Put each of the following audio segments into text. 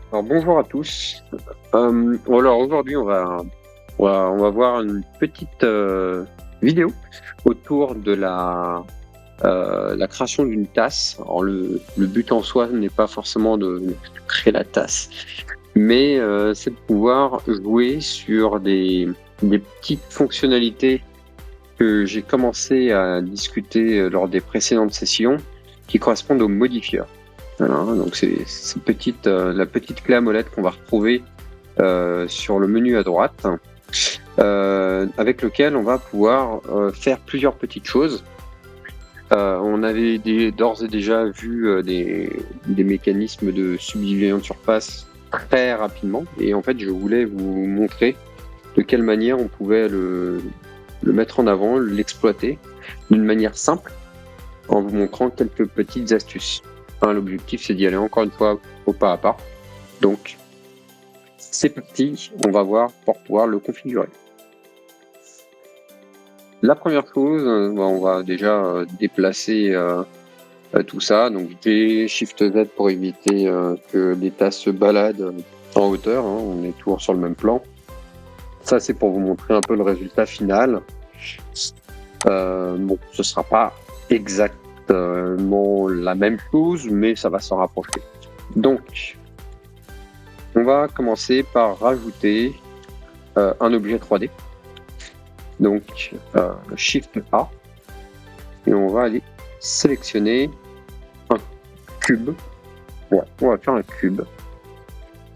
Alors bonjour à tous. Alors aujourd'hui on va voir une petite vidéo autour de la création d'une tasse. Alors le but en soi n'est pas forcément de créer la tasse, mais c'est de pouvoir jouer sur des petites fonctionnalités que j'ai commencé à discuter lors des précédentes sessions qui correspondent aux modifieurs. Voilà, donc c'est la petite clé à molette qu'on va retrouver sur le menu à droite, avec lequel on va pouvoir faire plusieurs petites choses. On avait d'ores et déjà vu des mécanismes de subdivision de surface très rapidement, et en fait je voulais vous montrer de quelle manière on pouvait le mettre en avant, l'exploiter d'une manière simple, en vous montrant quelques petites astuces. L'objectif, c'est d'y aller encore une fois au pas à pas. Donc, c'est parti, on va voir pour pouvoir le configurer. La première chose, on va déjà déplacer tout ça. Donc, G, Shift Z pour éviter que les tasses se baladent en hauteur. On est toujours sur le même plan. Ça, c'est pour vous montrer un peu le résultat final. Bon, ce sera pas exactement la même chose, mais ça va s'en rapprocher. Donc, on va commencer par rajouter un objet 3D. Donc, Shift A, et on va aller sélectionner un cube. Ouais, on va faire un cube.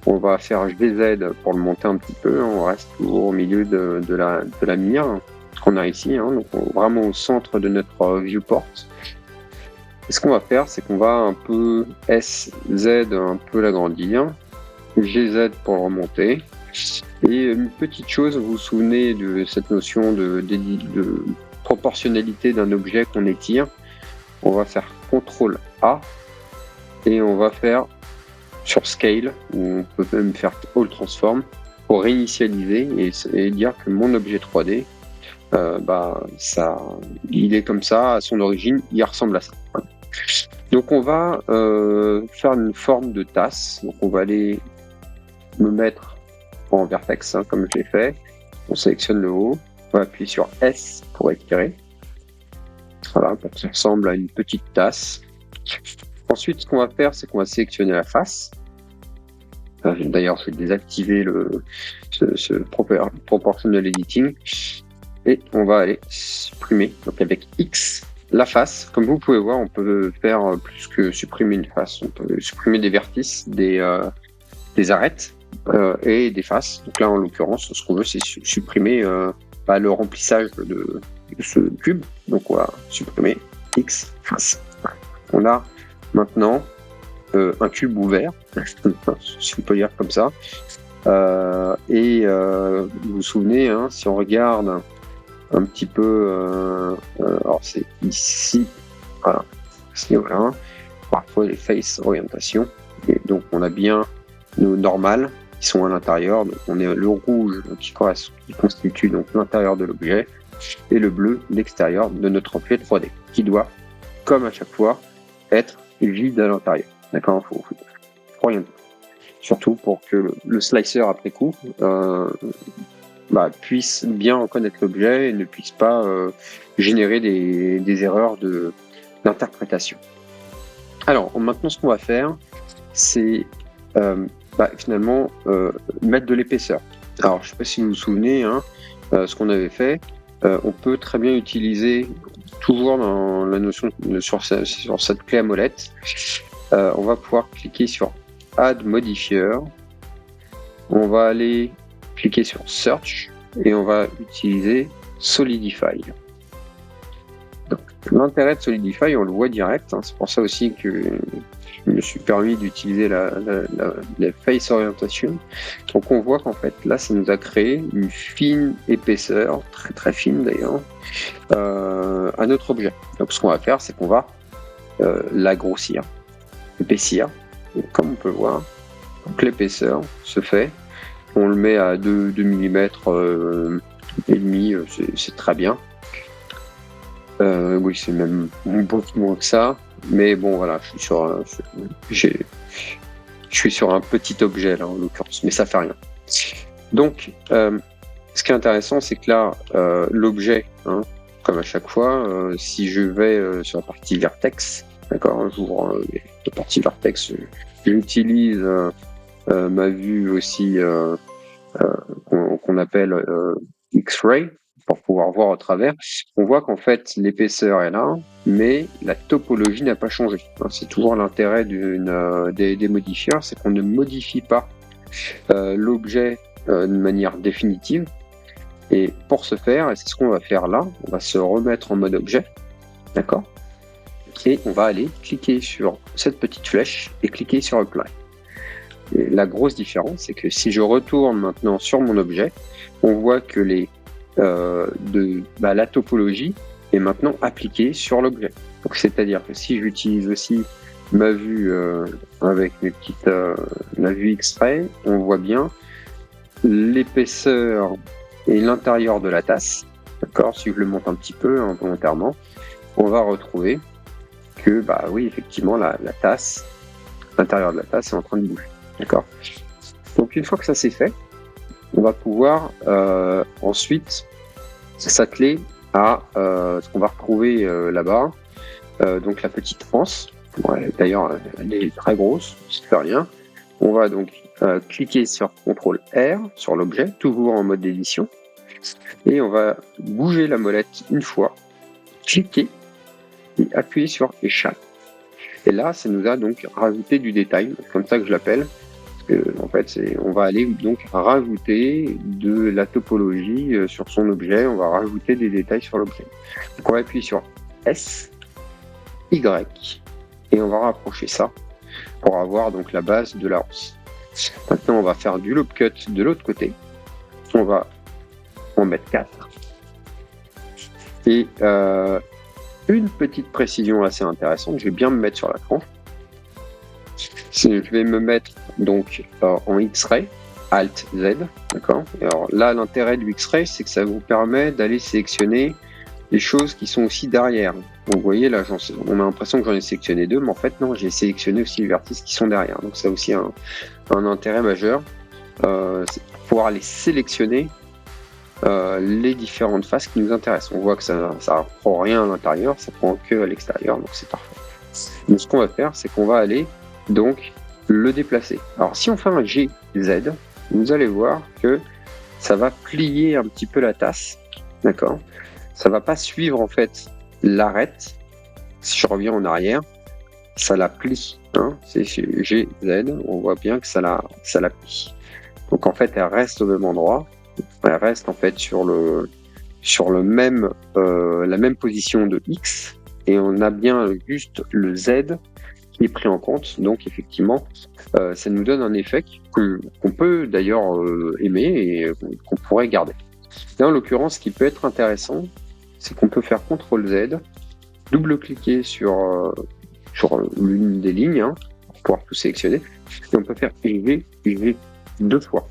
On va faire GZ pour le monter un petit peu. On reste toujours au milieu de la mire qu'on a ici, donc vraiment au centre de notre viewport. Et ce qu'on va faire, c'est qu'on va un peu SZ un peu l'agrandir, GZ pour le remonter. Et une petite chose, vous vous souvenez de cette notion de proportionnalité d'un objet qu'on étire. On va faire CTRL A et on va faire sur Scale, ou on peut même faire All Transform pour réinitialiser et dire que mon objet 3D, il est comme ça, à son origine, il ressemble à ça. Donc on va faire une forme de tasse. Donc on va aller me mettre en vertex, comme je l'ai fait. On sélectionne le haut, on va appuyer sur S pour étirer. Voilà, pour que ça ressemble à une petite tasse. Ensuite, ce qu'on va faire, c'est qu'on va sélectionner la face. D'ailleurs, je vais désactiver ce proportional editing. Et on va aller supprimer, donc avec X, la face. Comme vous pouvez voir, on peut faire plus que supprimer une face. On peut supprimer des vertices, des arêtes et des faces. Donc là, en l'occurrence, ce qu'on veut, c'est supprimer le remplissage de ce cube. Donc on va supprimer X face. On a maintenant un cube ouvert, si on peut dire comme ça. Vous vous souvenez, si on regarde un petit peu, alors c'est ici, voilà, ce niveau-là, parfois les face orientation, et donc on a bien nos normales qui sont à l'intérieur, donc on est le rouge qui constitue donc l'intérieur de l'objet, et le bleu l'extérieur de notre objet 3D, qui doit, comme à chaque fois, être vide à l'intérieur. D'accord, faut rien. Surtout pour que le slicer après coup puisse bien reconnaître l'objet et ne puisse pas générer des erreurs d'interprétation. Alors maintenant, ce qu'on va faire, c'est finalement mettre de l'épaisseur. Alors je ne sais pas si vous vous souvenez, ce qu'on avait fait. On peut très bien utiliser, toujours dans la notion sur cette clé à molette, on va pouvoir cliquer sur Add Modifier. On va aller cliquer sur Search et on va utiliser Solidify. Donc, l'intérêt de Solidify, on le voit direct. C'est pour ça aussi que je me suis permis d'utiliser la Face Orientation. Donc on voit qu'en fait, là, ça nous a créé une fine épaisseur, très très fine d'ailleurs, à notre objet. Donc ce qu'on va faire, c'est qu'on va l'agrossir, épaissir. Et comme on peut voir, donc l'épaisseur se fait. On le met à 2 mm et demi, c'est très bien. Oui, c'est même beaucoup moins que ça. Mais bon, voilà, je suis sur. Je suis sur un petit objet là en l'occurrence, mais ça fait rien. Donc, ce qui est intéressant, c'est que là, l'objet, hein, comme à chaque fois, si je vais sur la partie vertex, d'accord, j'ouvre la partie vertex, j'utilise ma vue aussi qu'on appelle X-ray pour pouvoir voir au travers. On voit qu'en fait l'épaisseur est là, mais la topologie n'a pas changé. C'est toujours l'intérêt des modifieurs, c'est qu'on ne modifie pas l'objet de manière définitive. Et pour ce faire, et c'est ce qu'on va faire là, on va se remettre en mode objet, d'accord? Et on va aller cliquer sur cette petite flèche et cliquer sur Apply. Et la grosse différence, c'est que si je retourne maintenant sur mon objet, on voit que la topologie est maintenant appliquée sur l'objet. Donc c'est-à-dire que si j'utilise aussi ma vue avec la vue X-ray, on voit bien l'épaisseur et l'intérieur de la tasse. D'accord, si je le monte un petit peu involontairement, on va retrouver que oui, effectivement, la tasse, l'intérieur de la tasse est en train de bouger. D'accord. Donc une fois que ça c'est fait, on va pouvoir ensuite s'atteler à ce qu'on va retrouver là-bas. Donc la petite France. Ouais, d'ailleurs, elle est très grosse, ça fait rien. On va donc cliquer sur CTRL R sur l'objet, toujours en mode édition. Et on va bouger la molette une fois, cliquer et appuyer sur Échappe. Et là, ça nous a donc rajouté du détail, c'est comme ça que je l'appelle. En fait, on va aller donc rajouter de la topologie sur son objet, on va rajouter des détails sur l'objet. Donc on va appuyer sur S, Y, et on va rapprocher ça pour avoir donc la base de la hausse. Maintenant, on va faire du loop cut de l'autre côté. On va en mettre 4. Et une petite précision assez intéressante, je vais bien me mettre sur la tranche. Je vais me mettre donc en X-ray, Alt Z, d'accord. Alors là, l'intérêt du X-ray, c'est que ça vous permet d'aller sélectionner les choses qui sont aussi derrière. Donc, vous voyez là, on a l'impression que j'en ai sélectionné 2, mais en fait non, j'ai sélectionné aussi les vertices qui sont derrière. Donc ça a aussi un intérêt majeur, c'est pour pouvoir les sélectionner les différentes faces qui nous intéressent. On voit que ça prend rien à l'intérieur, ça prend que à l'extérieur, donc c'est parfait. Donc ce qu'on va faire, c'est qu'on va aller donc le déplacer. Alors si on fait un GZ, vous allez voir que ça va plier un petit peu la tasse, d'accord. Ça va pas suivre en fait l'arête. Si je reviens en arrière, ça la plie. Hein, c'est GZ, on voit bien que ça la plie. Donc en fait, elle reste au même endroit. Elle reste en fait sur la même position de X, et on a bien juste le Z qui est pris en compte. Donc effectivement, ça nous donne un effet qu'on peut d'ailleurs aimer et qu'on pourrait garder. Là, en l'occurrence, ce qui peut être intéressant, c'est qu'on peut faire CTRL Z, double-cliquer sur l'une des lignes, hein, pour pouvoir tout sélectionner, et on peut faire EG 2 fois.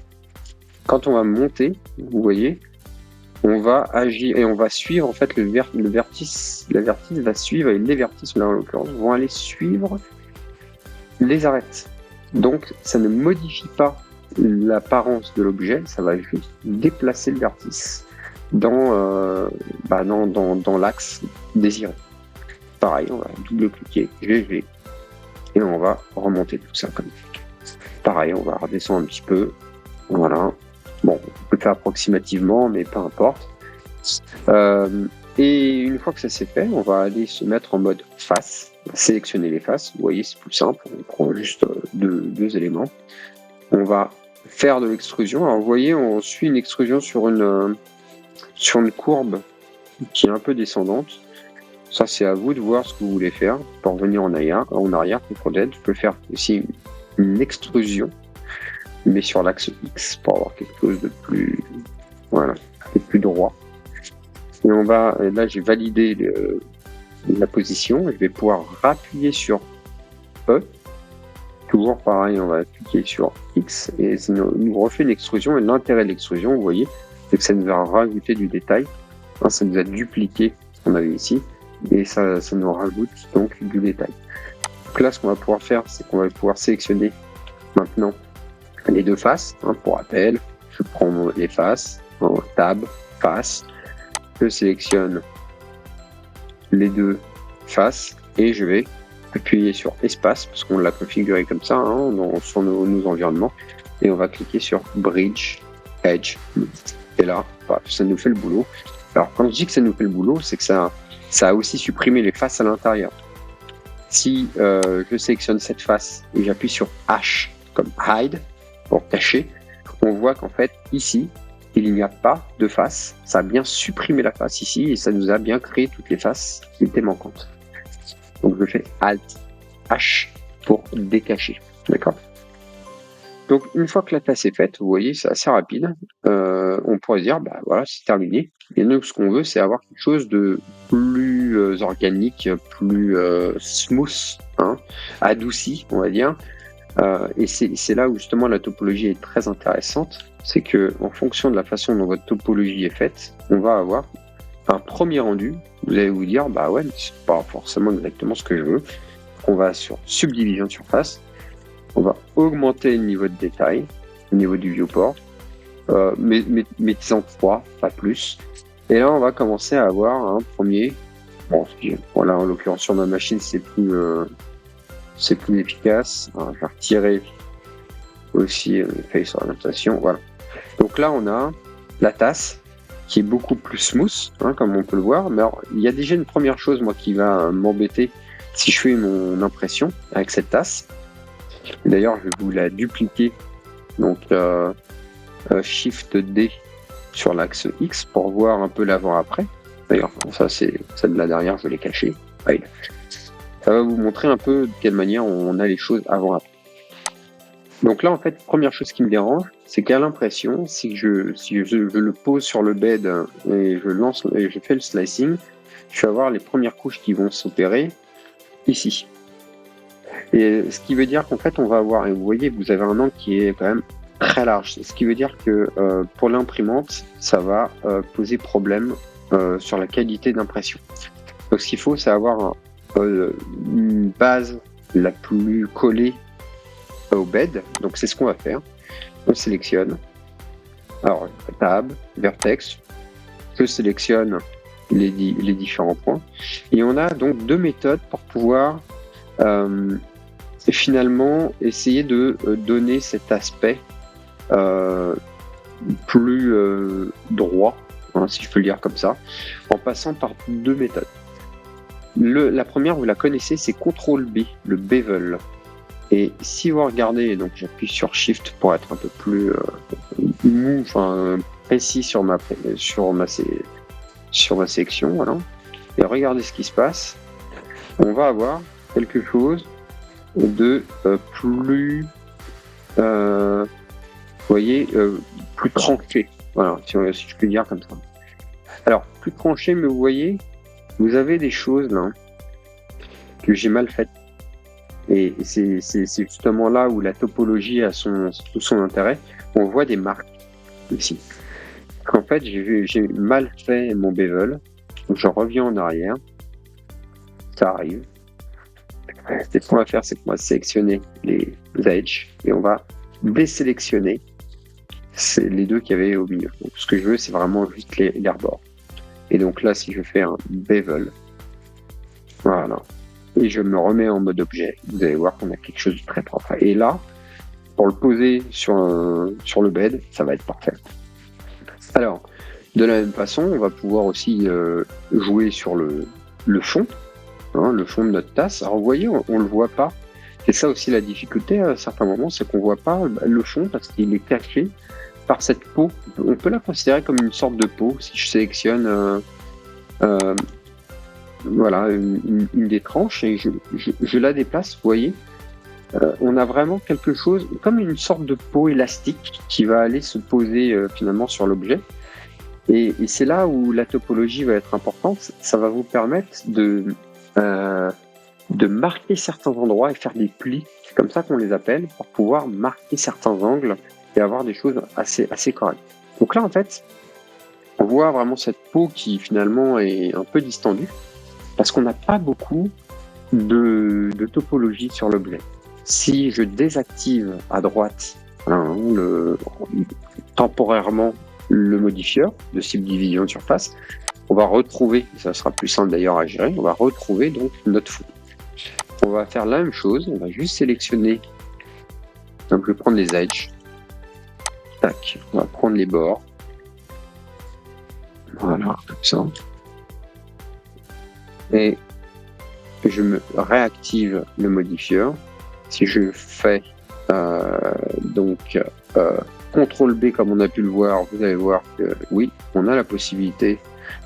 Quand on va monter, vous voyez, on va agir et on va suivre en fait le vertice. La vertice va suivre, et les vertices là en l'occurrence vont aller suivre les arêtes. Donc ça ne modifie pas l'apparence de l'objet, ça va juste déplacer le vertice dans l'axe désiré. Pareil, on va double-cliquer GG et on va remonter tout ça comme ça. Pareil, on va redescendre un petit peu. Voilà. Bon, on peut le faire approximativement, mais peu importe. Et une fois que ça c'est fait, on va aller se mettre en mode face, sélectionner les faces. Vous voyez, c'est plus simple. On prend juste deux éléments. On va faire de l'extrusion. Alors vous voyez, on suit une extrusion sur une courbe qui est un peu descendante. Ça, c'est à vous de voir ce que vous voulez faire. Pour revenir en arrière, CTRL Z, je peux faire aussi une extrusion, mais sur l'axe X pour avoir quelque chose de plus, droit. Et là j'ai validé la position. Je vais pouvoir appuyer sur E. Toujours pareil, on va cliquer sur X et ça nous refait une extrusion. Et l'intérêt de l'extrusion, vous voyez, c'est que ça nous a rajouté du détail. Ça nous a dupliqué ce qu'on avait ici et ça nous rajoute donc du détail. Donc là, ce qu'on va pouvoir faire, c'est qu'on va pouvoir sélectionner Maintenant, les deux faces, pour rappel, je prends les faces, tab, face, je sélectionne les deux faces et je vais appuyer sur espace parce qu'on l'a configuré comme ça sur nos environnements et on va cliquer sur Bridge Edge et là ça nous fait le boulot. Alors quand je dis que ça nous fait le boulot, c'est que ça a aussi supprimé les faces à l'intérieur. Si je sélectionne cette face et j'appuie sur H comme hide pour cacher, on voit qu'en fait ici il n'y a pas de face, ça a bien supprimé la face ici et ça nous a bien créé toutes les faces qui étaient manquantes. Donc je fais Alt H pour décacher, d'accord ? Donc une fois que la tasse est faite, vous voyez c'est assez rapide, on pourrait dire voilà c'est terminé. Et nous ce qu'on veut c'est avoir quelque chose de plus organique, plus smooth, adouci on va dire. Et c'est là où justement la topologie est très intéressante, c'est que en fonction de la façon dont votre topologie est faite, on va avoir un premier rendu. Vous allez vous dire ouais mais c'est pas forcément exactement ce que je veux. On va sur subdivision de surface, on va augmenter le niveau de détail au niveau du viewport, mais disons 3, pas plus. Et là on va commencer à avoir un premier. Bon là en l'occurrence sur ma machine c'est plus efficace. Alors, je vais retirer aussi face orientation. Voilà. Donc là, on a la tasse qui est beaucoup plus smooth, comme on peut le voir. Mais alors, il y a déjà une première chose, moi, qui va m'embêter si je fais mon impression avec cette tasse. D'ailleurs, je vais vous la dupliquer. Donc, Shift D sur l'axe X pour voir un peu l'avant-après. D'ailleurs, ça, c'est celle de là derrière, je l'ai caché. Ouais. Ça va vous montrer un peu de quelle manière on a les choses avant-après. Donc là, en fait, première chose qui me dérange, c'est qu'à l'impression, si je le pose sur le bed et je lance et je fais le slicing, je vais avoir les premières couches qui vont s'opérer ici. Et ce qui veut dire qu'en fait, on va avoir, et vous voyez, vous avez un angle qui est quand même très large. Ce qui veut dire que pour l'imprimante, ça va poser problème sur la qualité d'impression. Donc ce qu'il faut, c'est avoir une base la plus collée au bed. Donc c'est ce qu'on va faire. On sélectionne. Alors tab, vertex. Je sélectionne les différents points. Et on a donc deux méthodes pour pouvoir finalement essayer de donner cet aspect plus droit, si je peux le dire comme ça, en passant par deux méthodes. La première, vous la connaissez, c'est CTRL B, le bevel. Et si vous regardez, donc j'appuie sur Shift pour être un peu plus précis sur ma section, voilà. Et regardez ce qui se passe. On va avoir quelque chose de plus, vous voyez, plus tranché. Voilà, si je peux dire comme ça. Alors, plus tranché, mais vous voyez, vous avez des choses là que j'ai mal faites. Et c'est justement là où la topologie a tout son intérêt. On voit des marques ici. En fait, j'ai mal fait mon bevel. Donc, je reviens en arrière. Ça arrive. Ce qu'on va faire, c'est qu'on va sélectionner les edges et on va désélectionner les deux qu'il y avait au milieu. Donc, ce que je veux, c'est vraiment juste les rebords. Et donc là, si je fais un bevel, voilà, et je me remets en mode objet, vous allez voir qu'on a quelque chose de très propre. Et là, pour le poser sur le bed, ça va être parfait. Alors, de la même façon, on va pouvoir aussi jouer sur le fond, le fond de notre tasse. Alors vous voyez, on ne le voit pas. C'est ça aussi la difficulté à certains moments, c'est qu'on ne voit pas le fond parce qu'il est caché par cette peau. On peut la considérer comme une sorte de peau. Si je sélectionne voilà, une des tranches et je la déplace, vous voyez, on a vraiment quelque chose comme une sorte de peau élastique qui va aller se poser finalement sur l'objet. Et c'est là où la topologie va être importante. Ça va vous permettre de marquer certains endroits et faire des plis. C'est comme ça qu'on les appelle, pour pouvoir marquer certains angles et avoir des choses assez correctes. Donc là, en fait, on voit vraiment cette peau qui finalement est un peu distendue parce qu'on n'a pas beaucoup de topologie sur l'objet. Si je désactive à droite temporairement le modifieur de subdivision de surface, on va retrouver, ça sera plus simple d'ailleurs à gérer, on va retrouver donc notre fond. On va faire la même chose, on va juste sélectionner, donc je vais prendre les edges, tac, on va prendre les bords, voilà, comme ça, et je me réactive le modifieur. Si je fais CTRL B comme on a pu le voir, vous allez voir que oui, on a la possibilité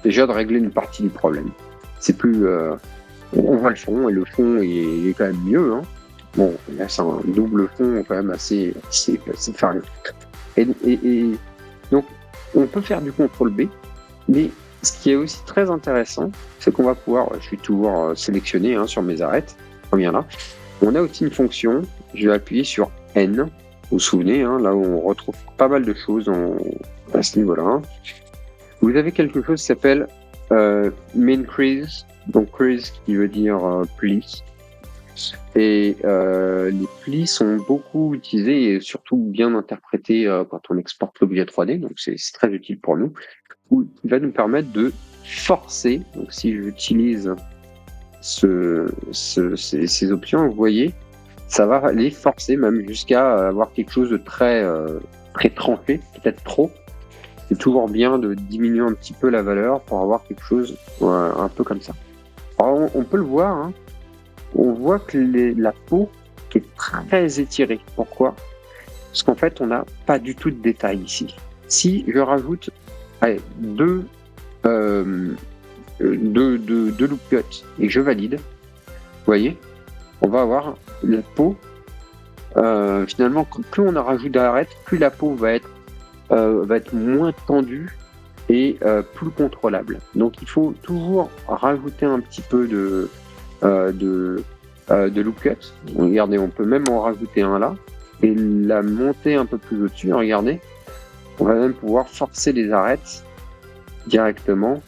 déjà de régler une partie du problème. C'est plus, on voit le fond et le fond est quand même mieux. Hein. Bon, là c'est un double fond quand même assez fermé. Et donc on peut faire du CTRL B, mais ce qui est aussi très intéressant, c'est qu'on va pouvoir, je suis toujours sélectionné sur mes arêtes, on vient là. On a aussi une fonction, je vais appuyer sur N, vous vous souvenez, là où on retrouve pas mal de choses à ce niveau-là. Vous avez quelque chose qui s'appelle Main Crease, donc crease qui veut dire pli. Et les plis sont beaucoup utilisés et surtout bien interprétés quand on exporte l'objet 3D, donc c'est très utile pour nous. Il va nous permettre de forcer, donc si j'utilise ces options, vous voyez, ça va les forcer même jusqu'à avoir quelque chose de très tranché, peut-être trop. C'est toujours bien de diminuer un petit peu la valeur pour avoir quelque chose un peu comme ça. Alors on peut le voir, on voit que la peau est très étirée. Pourquoi ? Parce qu'en fait, on n'a pas du tout de détails ici. Si je rajoute deux loop cuts et je valide, vous voyez, on va avoir la peau. Finalement, plus on a rajouté d'arêtes, plus la peau va être moins tendue et plus contrôlable. Donc, il faut toujours rajouter un petit peu de loop cut. Regardez, on peut même en rajouter un là et la monter un peu plus au-dessus. Regardez, on va même pouvoir forcer les arêtes directement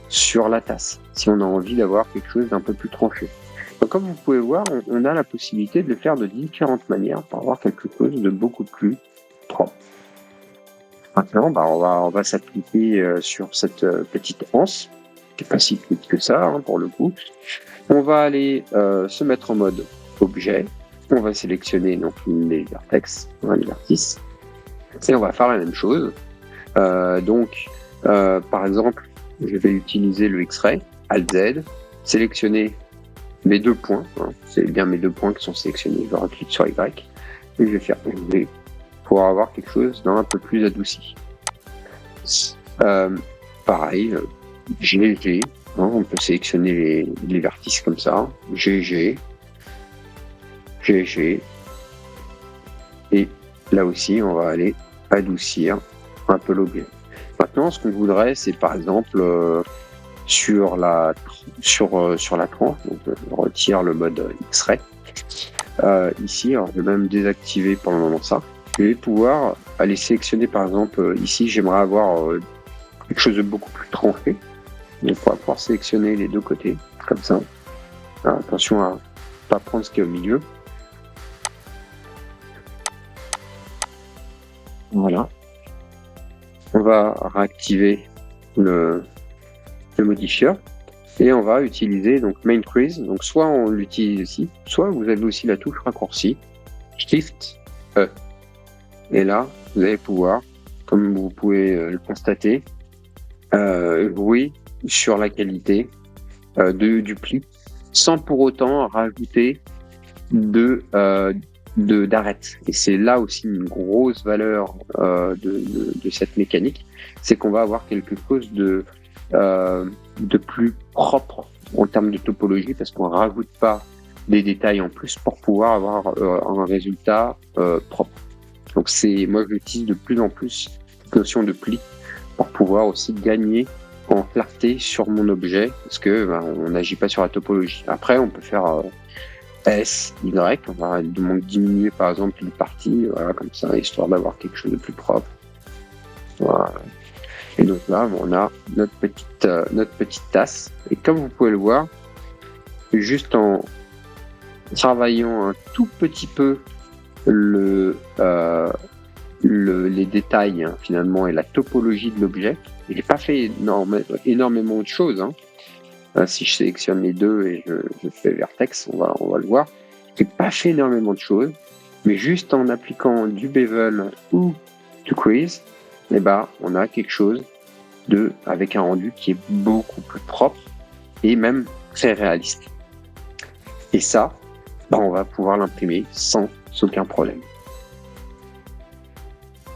sur la tasse si on a envie d'avoir quelque chose d'un peu plus tranché. Donc, comme vous pouvez voir, on a la possibilité de le faire de différentes manières pour avoir quelque chose de beaucoup plus propre. Maintenant, on va s'appliquer sur cette petite anse, qui n'est pas si petite que ça pour le coup. On va aller se mettre en mode objet. On va sélectionner donc les vertex, les vertices, et on va faire la même chose. Par exemple, je vais utiliser le X-Ray, Alt-Z, sélectionner mes deux points. C'est bien mes deux points qui sont sélectionnés. Je clique sur Y et je vais faire V pour avoir quelque chose d'un peu plus adouci. Pareil, GG, on peut sélectionner les vertices comme ça, GG, et là aussi on va aller adoucir un peu l'objet. Maintenant, ce qu'on voudrait, c'est par exemple sur la tranche, donc je retire le mode X-Ray. Ici, alors je vais même désactiver pour le moment ça. Je vais pouvoir aller sélectionner par exemple ici, j'aimerais avoir quelque chose de beaucoup plus tranché. Donc on va pouvoir sélectionner les deux côtés, comme ça. Alors, attention à ne pas prendre ce qui est au milieu. Voilà. On va réactiver le modifieur et on va utiliser donc Main Crease. Donc soit on l'utilise ici, soit vous avez aussi la touche raccourci Shift E. Et là, vous allez pouvoir, comme vous pouvez le constater, jouer sur la qualité du pli sans pour autant rajouter d'arêtes. Et c'est là aussi une grosse valeur de cette mécanique, c'est qu'on va avoir quelque chose de plus propre en termes de topologie parce qu'on ne rajoute pas des détails en plus pour pouvoir avoir un résultat propre. Donc moi j'utilise de plus en plus cette notion de pli pour pouvoir aussi gagner en clarté sur mon objet parce que on n'agit pas sur la topologie. Après on peut faire S, Y, on va diminuer par exemple une partie, voilà, comme ça, histoire d'avoir quelque chose de plus propre. Voilà. Et donc là, on a notre petite tasse. Et comme vous pouvez le voir, juste en travaillant un tout petit peu les détails finalement et la topologie de l'objet. Il n'est pas fait énormément de choses. Si je sélectionne les deux et je fais vertex, on va le voir. Il n'a pas fait énormément de choses, mais juste en appliquant du bevel ou du quiz, on a quelque chose avec un rendu qui est beaucoup plus propre et même très réaliste. Et ça, on va pouvoir l'imprimer sans aucun problème.